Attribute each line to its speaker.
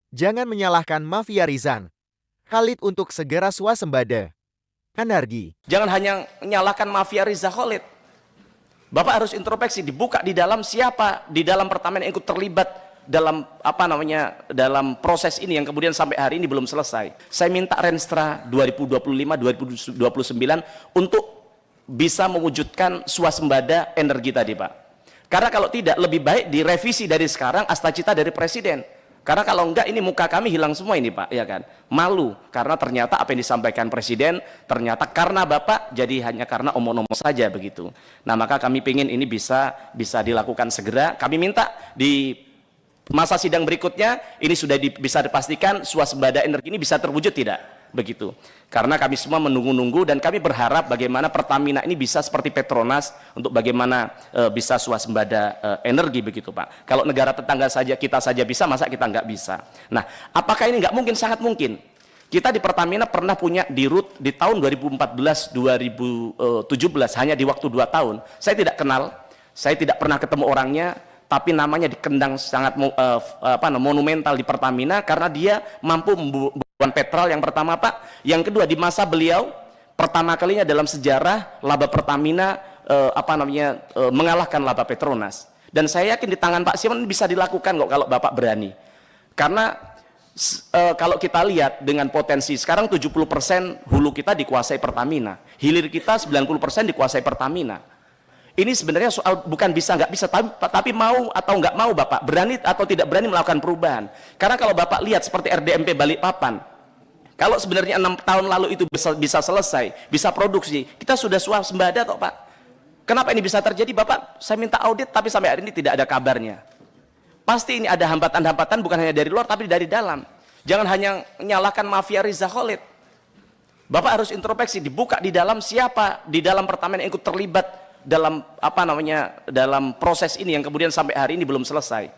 Speaker 1: Jangan menyalahkan mafia Rizan. Khalid untuk segera swasembada. Kanargi.
Speaker 2: Jangan hanya menyalahkan mafia Riza Khalid. Bapak harus introspeksi, dibuka di dalam siapa di dalam Pertamina yang ikut terlibat dalam dalam proses ini yang kemudian sampai hari ini belum selesai. Saya minta Renstra 2025-2029 untuk bisa mewujudkan swasembada energi tadi, Pak. Karena kalau tidak, lebih baik direvisi dari sekarang cita dari Presiden. Karena kalau enggak, ini muka kami hilang semua ini, Pak, ya kan? Malu karena ternyata apa yang disampaikan Presiden ternyata karena Bapak jadi hanya karena omong-omong saja begitu. Nah, maka kami ingin ini bisa dilakukan segera. Kami minta di masa sidang berikutnya ini sudah bisa dipastikan swasembada energi ini bisa terwujud tidak? Begitu. Karena kami semua menunggu-nunggu dan kami berharap bagaimana Pertamina ini bisa seperti Petronas untuk bagaimana bisa swasembada energi begitu, Pak. Kalau negara tetangga saja kita saja bisa, masa kita nggak bisa? Nah, apakah ini nggak mungkin? Sangat mungkin. Kita di Pertamina pernah punya dirut di tahun 2014-2017 hanya di waktu 2 tahun. Saya tidak kenal, saya tidak pernah ketemu orangnya, tapi namanya dikendang sangat monumental di Pertamina karena dia mampu membuat petrol yang pertama, Pak. Yang kedua, di masa beliau pertama kalinya dalam sejarah laba Pertamina mengalahkan laba Petronas. Dan saya yakin di tangan Pak Simon bisa dilakukan kok kalau Bapak berani. Karena kalau kita lihat dengan potensi sekarang 70% hulu kita dikuasai Pertamina, hilir kita 90% dikuasai Pertamina. Ini sebenarnya soal bukan bisa nggak bisa, tapi mau atau nggak mau Bapak, berani atau tidak berani melakukan perubahan. Karena kalau Bapak lihat seperti RDMP Balikpapan, kalau sebenarnya 6 tahun lalu itu bisa selesai, bisa produksi, kita sudah swasembada kok, Pak. Kenapa ini bisa terjadi, Bapak? Saya minta audit, tapi sampai hari ini tidak ada kabarnya. Pasti ini ada hambatan-hambatan bukan hanya dari luar, tapi dari dalam. Jangan hanya menyalahkan mafia Riza Khalid. Bapak harus introspeksi, dibuka di dalam siapa di dalam Pertamina yang ikut terlibat dalam dalam proses ini yang kemudian sampai hari ini belum selesai.